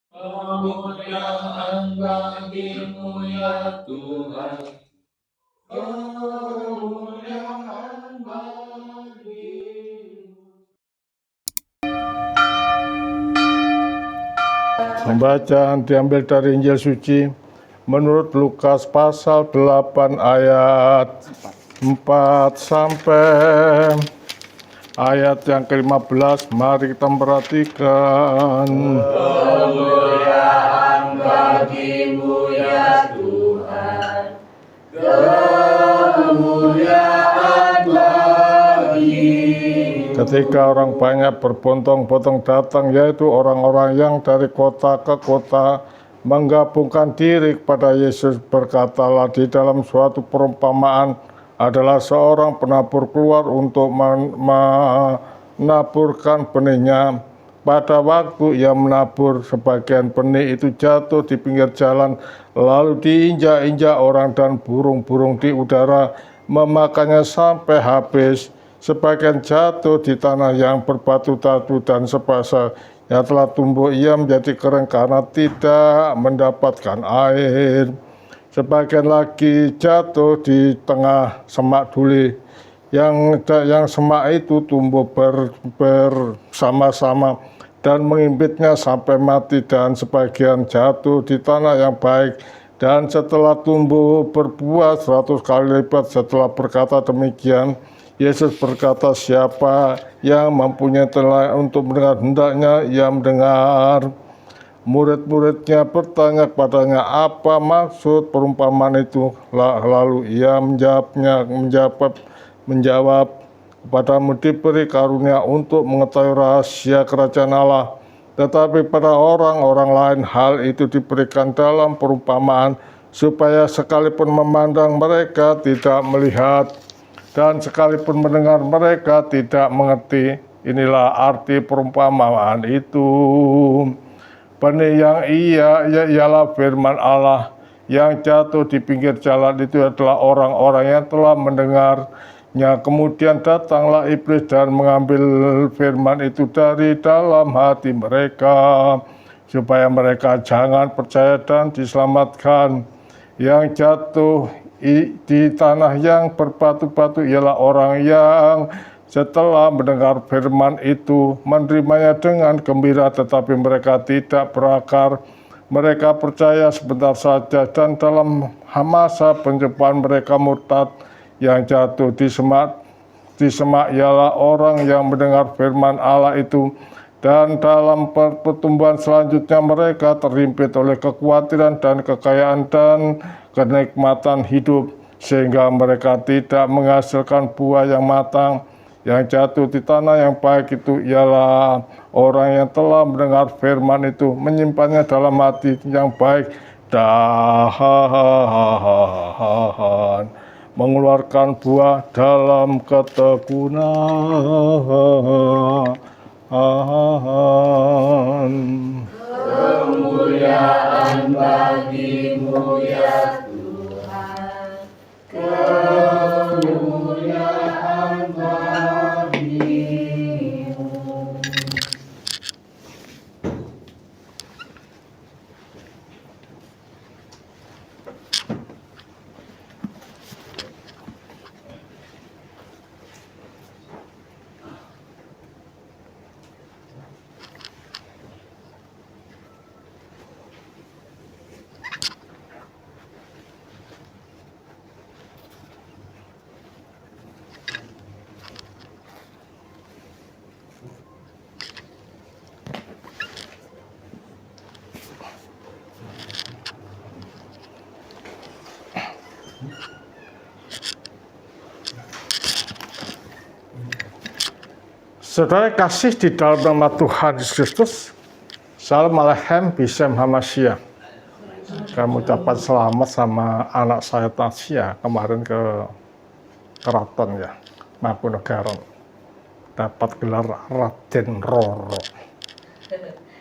Kemuliaan bagimu ya Tuhan. Kemuliaan bagimu. Pembacaan diambil dari Injil Suci menurut Lukas pasal 8 ayat 4 sampai ayat yang ke-15. Mari kita perhatikan. Kemuliaan bagimu ya Tuhan. Kemuliaan bagimu. Ketika orang banyak berbondong-bondong datang, yaitu orang-orang yang dari kota ke kota, menggabungkan diri kepada Yesus, berkatalah di dalam suatu perumpamaan, adalah seorang penabur keluar untuk menaburkan benihnya. Pada waktu ia menabur, sebagian benih itu jatuh di pinggir jalan, lalu diinjak-injak orang dan burung-burung di udara memakannya sampai habis. Sebagian jatuh di tanah yang berbatu-batu dan sebasa yang telah tumbuh, ia menjadi kering karena tidak mendapatkan air. Sebagian lagi jatuh di tengah semak duri, yang semak itu tumbuh bersama-sama dan mengimpitnya sampai mati. Dan sebagian jatuh di tanah yang baik, dan setelah tumbuh berbuah 100 kali lipat. Setelah berkata demikian, Yesus berkata, siapa yang mempunyai telinga untuk mendengar, hendaknya ia mendengar. Murid-muridnya bertanya kepadanya, apa maksud perumpamaan itu? Lalu ia menjawab, kepadamu diberi karunia untuk mengetahui rahasia kerajaan Allah, tetapi pada orang-orang lain hal itu diberikan dalam perumpamaan, supaya sekalipun memandang mereka tidak melihat, dan sekalipun mendengar mereka tidak mengerti. Inilah arti perumpamaan itu. Benih yang ialah firman Allah yang jatuh di pinggir jalan itu adalah orang-orang yang telah mendengarnya. Kemudian datanglah iblis dan mengambil firman itu dari dalam hati mereka, supaya mereka jangan percaya dan diselamatkan. Yang jatuh di tanah yang berbatu-batu ialah orang yang setelah mendengar firman itu menerimanya dengan gembira, tetapi mereka tidak berakar. Mereka percaya sebentar saja, dan dalam masa pencobaan mereka murtad. Yang jatuh di semak ialah orang yang mendengar firman Allah itu, dan dalam pertumbuhan selanjutnya mereka terhimpit oleh kekhawatiran dan kekayaan dan kenikmatan hidup, sehingga mereka tidak menghasilkan buah yang matang. Yang jatuh di tanah yang baik itu ialah orang yang telah mendengar firman itu, menyimpannya dalam hati yang baik, dan mengeluarkan buah dalam ketekunan. Kemuliaan bagimu ya Tuhan. Kemuliaan bagimu. Saudara kasih di dalam nama Tuhan Yesus Kristus, Salam Aleichem Bishem Hamashiach. Kami ucapkan selamat sama anak saya Tasya kemarin ke keraton ya, Mangkunegaran, dapat gelar Raden Roro.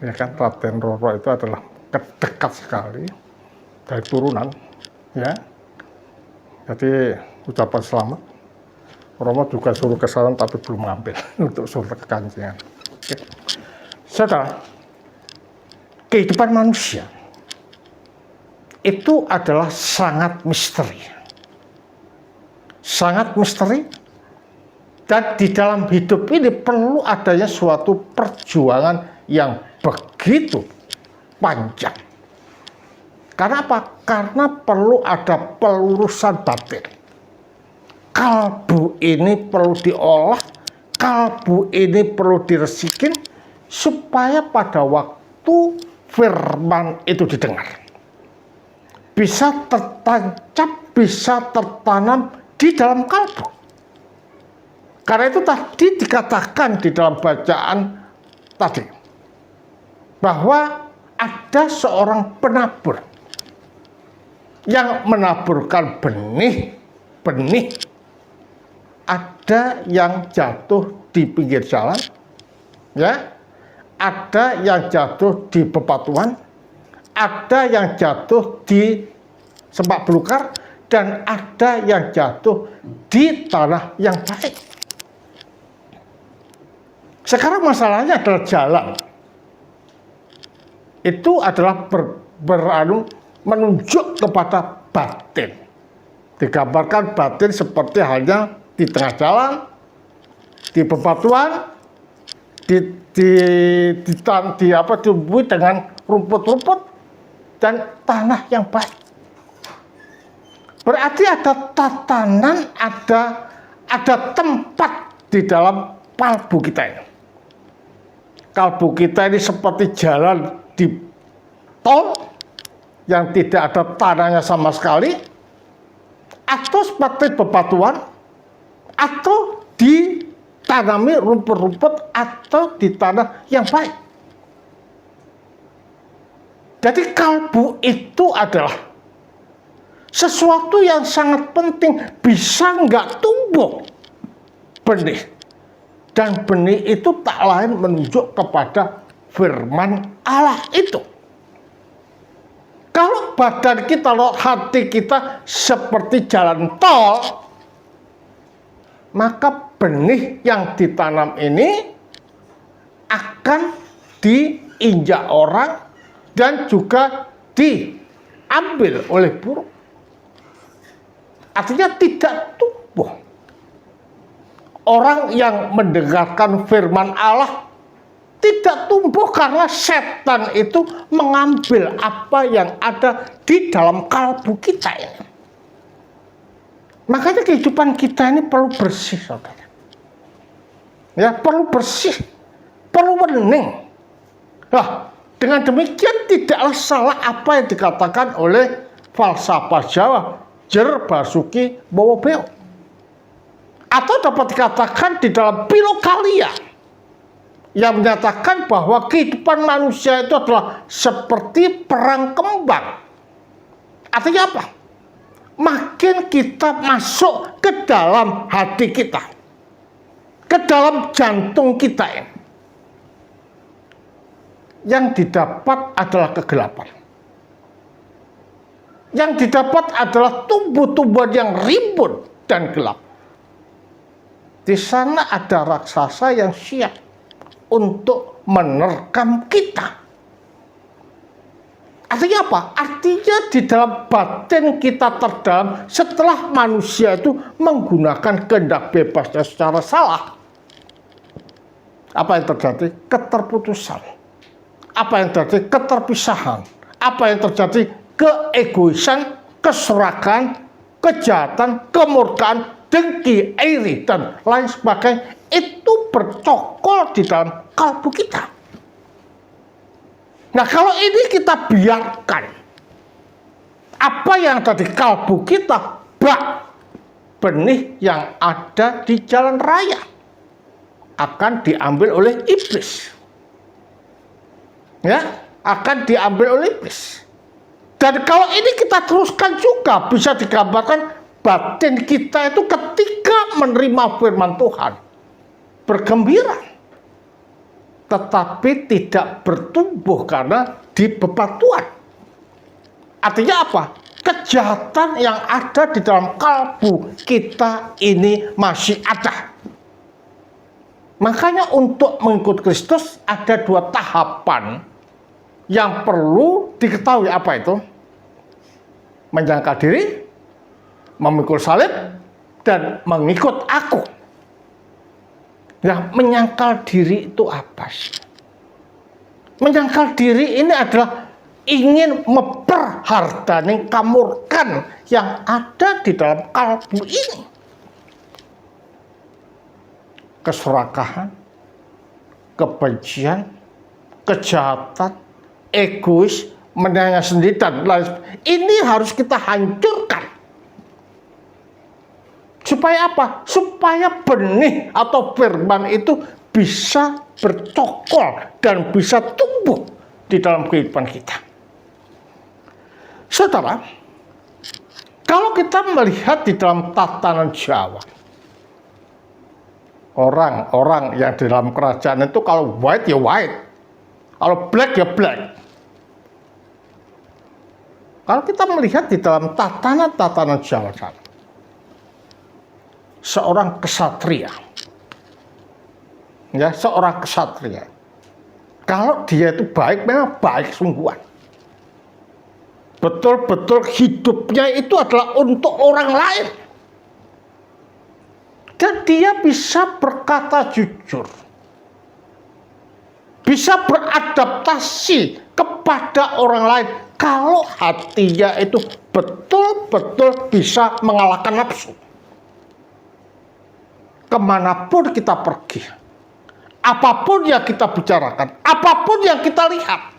Ya kan, Raden Roro itu adalah dekat sekali dari turunan, ya. Jadi ucapan selamat. Romo juga suruh ke sana tapi belum ngambil untuk surat kekancingan. Saudara, kehidupan manusia itu adalah sangat misteri. Sangat misteri, dan di dalam hidup ini perlu adanya suatu perjuangan yang begitu panjang. Karena apa? Karena perlu ada pelurusan batin. Kalbu ini perlu diolah, kalbu ini perlu diresikin, supaya pada waktu firman itu didengar, bisa tertancap, bisa tertanam di dalam kalbu. Karena itu tadi dikatakan di dalam bacaan tadi, bahwa ada seorang penabur yang menaburkan benih. Ada yang jatuh di pinggir jalan, ya, ada yang jatuh di bebatuan, ada yang jatuh di semak belukar, dan ada yang jatuh di tanah yang baik. Sekarang masalahnya adalah jalan. Itu adalah menunjuk kepada batin. Digambarkan batin seperti halnya di tengah jalan, di bebatuan, ditumbuhi dengan rumput-rumput dan tanah yang baik. Berarti ada tatanan, ada tempat di dalam kalbu kita ini. Kalbu kita ini seperti jalan di tol yang tidak ada tanahnya sama sekali, atau seperti bebatuan, atau ditanami rumput-rumput, atau di tanah yang baik. Jadi kalbu itu adalah sesuatu yang sangat penting. Bisa nggak tumbuh benih, dan benih itu tak lain menunjuk kepada firman Allah itu. Kalau badan kita, hati kita seperti jalan tol, maka benih yang ditanam ini akan diinjak orang dan juga diambil oleh burung. Artinya tidak tumbuh. Orang yang mendengarkan firman Allah tidak tumbuh karena setan itu mengambil apa yang ada di dalam kalbu kita ini. Makanya kehidupan kita ini perlu bersih, saudara. Ya, perlu bersih, perlu bening. Nah, dengan demikian tidaklah salah apa yang dikatakan oleh falsafah Jawa, Jer Basuki Bowo Beo. Atau dapat dikatakan di dalam Pilokalia, yang menyatakan bahwa kehidupan manusia itu adalah seperti perang kembang. Artinya apa? Makin kita masuk ke dalam hati kita, ke dalam jantung kita ini, yang didapat adalah kegelapan. Yang didapat adalah tumbuh-tumbuhan yang rimbun dan gelap. Di sana ada raksasa yang siap untuk menerkam kita. Artinya apa? Artinya di dalam batin kita terdalam, setelah manusia itu menggunakan kehendak bebasnya secara salah, apa yang terjadi? Keterputusan. Apa yang terjadi? Keterpisahan. Apa yang terjadi? Keegoisan, keserakan, kejahatan, kemurkaan, dengki, iri, dan lain sebagainya. Itu bercokol di dalam kalbu kita. Nah, kalau ini kita biarkan, apa yang ada di kalbu kita, bak benih yang ada di jalan raya akan diambil oleh iblis. Ya, akan diambil oleh iblis. Dan kalau ini kita teruskan juga, bisa digambarkan batin kita itu ketika menerima firman Tuhan bergembira, tetapi tidak bertumbuh karena di bebatuan. Artinya apa? Kejahatan yang ada di dalam kalbu kita ini masih ada. Makanya untuk mengikut Kristus ada dua tahapan yang perlu diketahui apa itu? Menyangkal diri, memikul salib, dan mengikut aku. Nah, menyangkal diri itu apa sih? Menyangkal diri ini adalah ingin memperhardaning kamurkan yang ada di dalam kalbu ini. Keserakahan, kebencian, kejahatan, egois, menanya sendiri dan lain sebagainya. Ini harus kita hancurkan. Supaya apa? Supaya benih atau firman itu bisa bercokol dan bisa tumbuh di dalam kehidupan kita. Saudara, kalau kita melihat di dalam tatanan Jawa, orang-orang yang di dalam kerajaan itu kalau white ya white, kalau black ya black. Kalau kita melihat di dalam tatanan Jawa, seorang kesatria, ya seorang kesatria, kalau dia itu baik, memang baik sungguhan. Betul-betul hidupnya itu adalah untuk orang lain. Dan dia bisa berkata jujur. Bisa beradaptasi kepada orang lain. Kalau hatinya itu betul-betul bisa mengalahkan nafsu. Kemanapun kita pergi. Apapun yang kita bicarakan. Apapun yang kita lihat.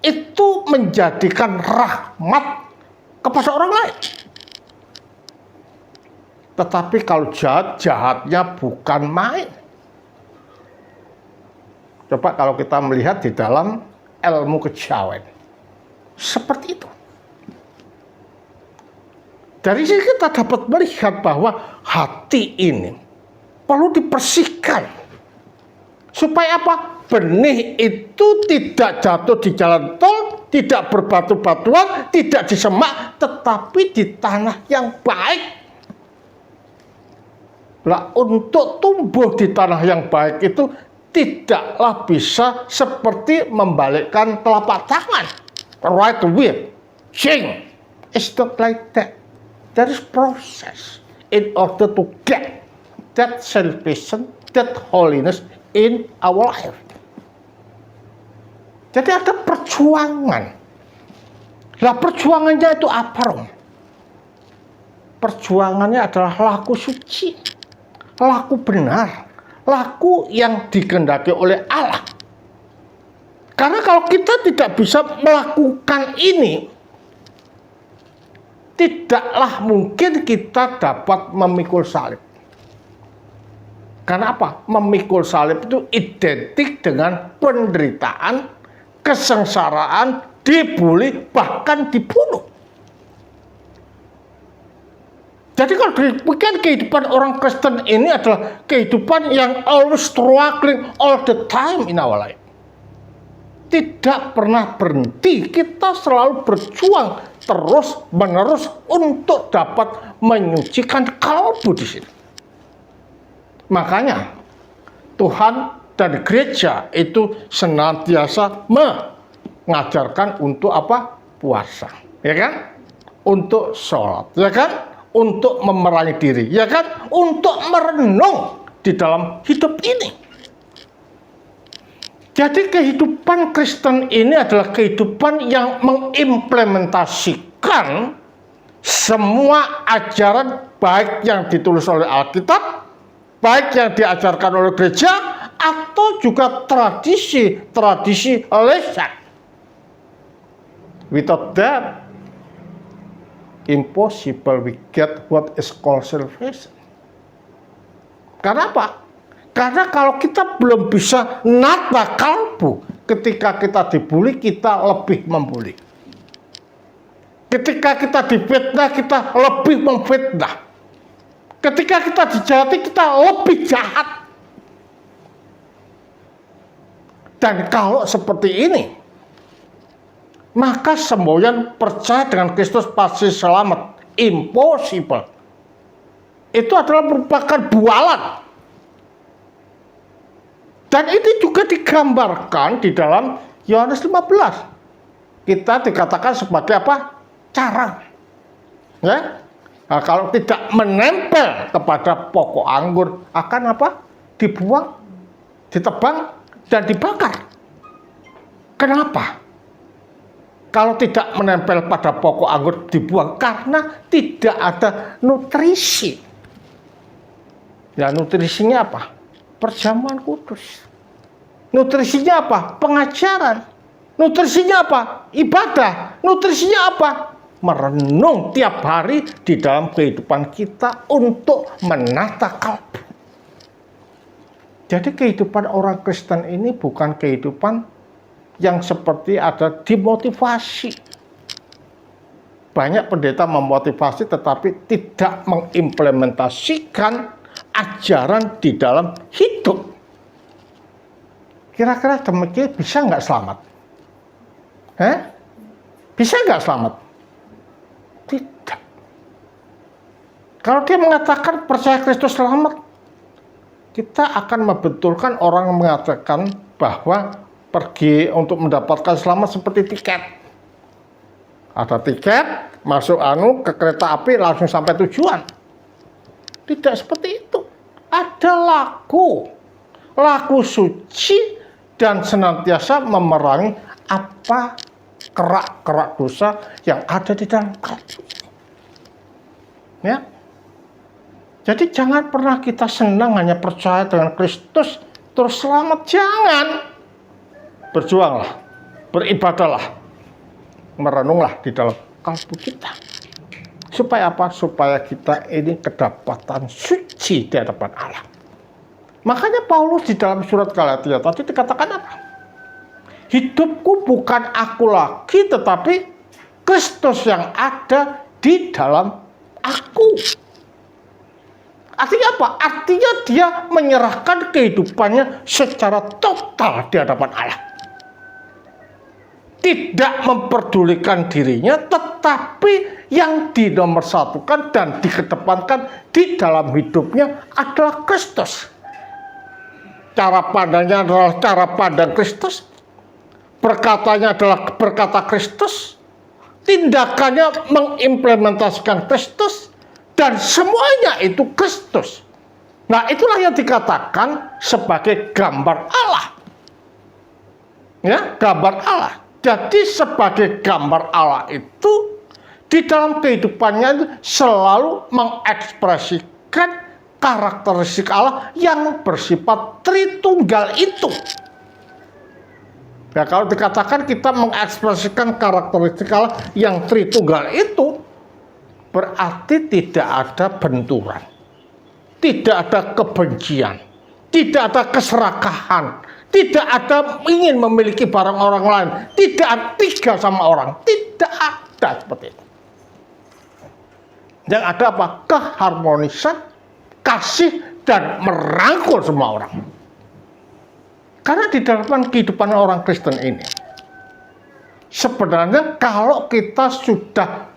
Itu menjadikan rahmat kepada orang lain. Tetapi kalau jahatnya bukan main. Coba kalau kita melihat di dalam ilmu kejawen. Seperti itu. Dari sini kita dapat melihat bahwa hati ini perlu dibersihkan. Supaya apa? Benih itu tidak jatuh di jalan tol, tidak berbatu-batuan, tidak di semak, tetapi di tanah yang baik. Nah, untuk tumbuh di tanah yang baik itu tidaklah bisa seperti membalikkan telapak tangan. Right away. Change. It's not like that. There is process in order to get that salvation, that holiness in our life. Jadi ada perjuangan. Lah perjuangannya itu apa, Rom? Perjuangannya adalah laku suci, laku benar, laku yang dikehendaki oleh Allah. Karena kalau kita tidak bisa melakukan ini, tidaklah mungkin kita dapat memikul salib. Karena apa? Memikul salib itu identik dengan penderitaan, kesengsaraan, dibully, bahkan dibunuh. Jadi kalau dipikir kehidupan orang Kristen ini adalah kehidupan yang always struggling all the time in our life. Tidak pernah berhenti, kita selalu berjuang terus-menerus untuk dapat menyucikan kalbu di sini. Makanya Tuhan dan gereja itu senantiasa mengajarkan untuk apa? Puasa, ya kan? Untuk sholat, ya kan? Untuk memerangi diri, ya kan? Untuk merenung di dalam hidup ini. Jadi kehidupan Kristen ini adalah kehidupan yang mengimplementasikan semua ajaran baik yang ditulis oleh Alkitab, baik yang diajarkan oleh gereja, atau juga tradisi lisan. Without that, impossible we get what is called salvation. Karena apa? Karena kalau kita belum bisa nata kalbu, ketika kita dibully, kita lebih membuli. Ketika kita difitnah, kita lebih memfitnah. Ketika kita dijahati, kita lebih jahat. Dan kalau seperti ini, maka semboyan percaya dengan Kristus pasti selamat. Impossible. Itu adalah merupakan bualan. Dan itu juga digambarkan di dalam Yohanes 15. Kita dikatakan sebagai apa? Carang. Ya. Nah, kalau tidak menempel kepada pokok anggur akan apa? Dibuang, ditebang, dan dibakar. Kenapa? Kalau tidak menempel pada pokok anggur dibuang karena tidak ada nutrisi. Ya, nutrisinya apa? Perjamuan kudus. Nutrisinya apa? Pengajaran. Nutrisinya apa? Ibadah. Nutrisinya apa? Merenung tiap hari di dalam kehidupan kita untuk menata kalbu. Jadi kehidupan orang Kristen ini bukan kehidupan yang seperti ada dimotivasi. Banyak pendeta memotivasi tetapi tidak mengimplementasikan ajaran di dalam hidup. Kira-kira demikian bisa nggak selamat? Bisa nggak selamat? Tidak. Kalau dia mengatakan percaya Kristus selamat, kita akan membetulkan orang yang mengatakan bahwa pergi untuk mendapatkan selamat seperti tiket. Ada tiket, masuk ke kereta api langsung sampai tujuan. Tidak seperti itu. Ada laku suci dan senantiasa memerangi apa kerak-kerak dosa yang ada di dalam kalbu. Ya. Jadi jangan pernah kita senang hanya percaya dengan Kristus terus selamat. Jangan. Berjuanglah, beribadahlah, merenunglah di dalam kalbu kita. Supaya apa? Supaya kita ini kedapatan suci di hadapan Allah. Makanya Paulus di dalam surat Galatia tadi dikatakan apa? Hidupku bukan aku lagi, tetapi Kristus yang ada di dalam aku. Artinya apa? Artinya dia menyerahkan kehidupannya secara total di hadapan Allah. Tidak memperdulikan dirinya, tetapi yang dinomorsatukan dan dikedepankan di dalam hidupnya adalah Kristus. Cara pandangnya adalah cara pandang Kristus, perkataannya adalah berkata Kristus, tindakannya mengimplementasikan Kristus, dan semuanya itu Kristus. Nah, itulah yang dikatakan sebagai gambar Allah. Ya, gambar Allah. Jadi sebagai gambar Allah itu di dalam kehidupannya itu selalu mengekspresikan karakteristik Allah yang bersifat Tritunggal itu. Ya, kalau dikatakan kita mengekspresikan karakteristik Allah yang Tritunggal itu, berarti tidak ada benturan, tidak ada kebencian, tidak ada keserakahan, tidak ada ingin memiliki barang orang lain, tidak tinggal sama orang, tidak ada seperti itu. Yang ada apa? Keharmonisan, kasih, dan merangkul semua orang. Karena di dalam kehidupan orang Kristen ini, sebenarnya kalau kita sudah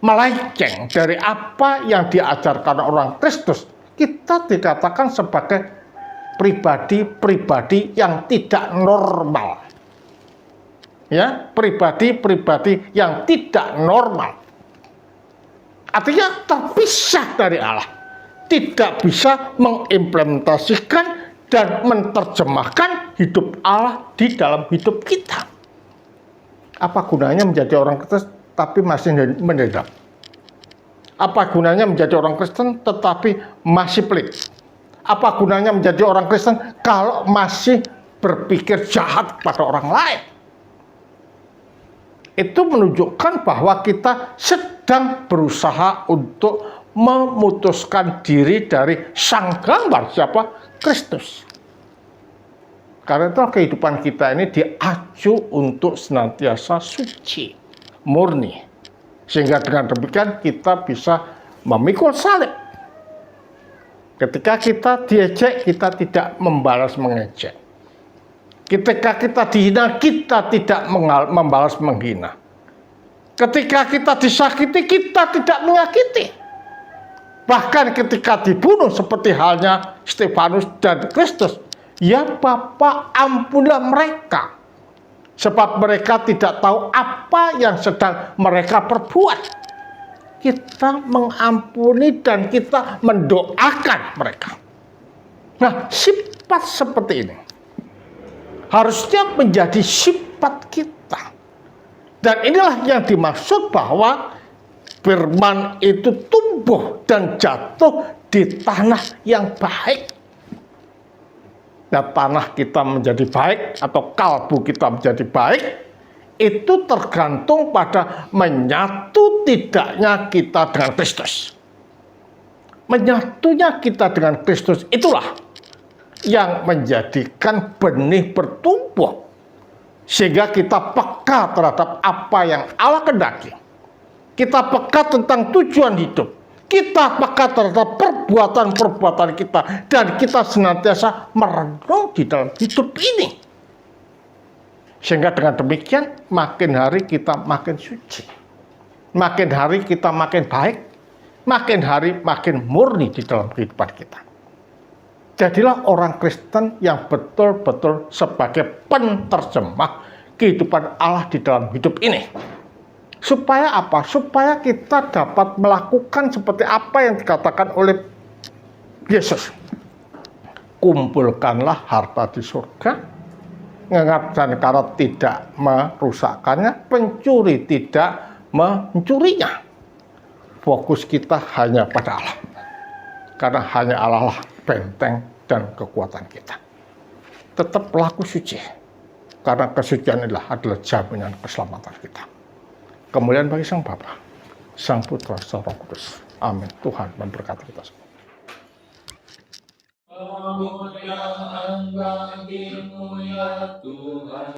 melenceng dari apa yang diajarkan orang Kristus, kita dikatakan sebagai pribadi-pribadi yang tidak normal. Ya, pribadi-pribadi yang tidak normal. Artinya terpisah dari Allah. Tidak bisa mengimplementasikan dan menerjemahkan hidup Allah di dalam hidup kita. Apa gunanya menjadi orang Kristen tapi masih mendendam? Apa gunanya menjadi orang Kristen tetapi masih pelit? Apa gunanya menjadi orang Kristen kalau masih berpikir jahat pada orang lain? Itu menunjukkan bahwa kita sedang berusaha untuk memutuskan diri dari sang gambar siapa? Kristus. Karena itu kehidupan kita ini diacu untuk senantiasa suci, murni. Sehingga dengan demikian kita bisa memikul salib. Ketika kita diejek, kita tidak membalas mengejek. Ketika kita dihina, kita tidak membalas menghina. Ketika kita disakiti, kita tidak menyakiti. Bahkan ketika dibunuh seperti halnya Stefanus dan Kristus, Ya Bapa, ampunilah mereka, sebab mereka tidak tahu apa yang sedang mereka perbuat. Kita mengampuni dan kita mendoakan mereka. Nah, sifat seperti ini harusnya menjadi sifat kita. Dan inilah yang dimaksud bahwa firman itu tumbuh dan jatuh di tanah yang baik. Nah, tanah kita menjadi baik atau kalbu kita menjadi baik, itu tergantung pada menyatu tidaknya kita dengan Kristus. Menyatunya kita dengan Kristus itulah yang menjadikan benih bertumbuh, sehingga kita peka terhadap apa yang Allah kehendaki. Kita peka tentang tujuan hidup. Kita peka terhadap perbuatan-perbuatan kita. Dan kita senantiasa merenung di dalam hidup ini. Sehingga dengan demikian, makin hari kita makin suci. Makin hari kita makin baik. Makin hari makin murni di dalam kehidupan kita. Jadilah orang Kristen yang betul-betul sebagai penerjemah kehidupan Allah di dalam hidup ini. Supaya apa? Supaya kita dapat melakukan seperti apa yang dikatakan oleh Yesus. Kumpulkanlah harta di surga, dan karena tidak merusakkannya, pencuri tidak mencurinya. Fokus kita hanya pada Allah. Karena hanya Allah lah benteng dan kekuatan kita. Tetap berlaku suci. Karena kesucian adalah jaminan keselamatan kita. Kemuliaan bagi Sang Bapa, Sang Putra, Sang Roh Kudus. Amin. Tuhan memberkati kita semua. Kemuliaan bagimu ya Tuhan.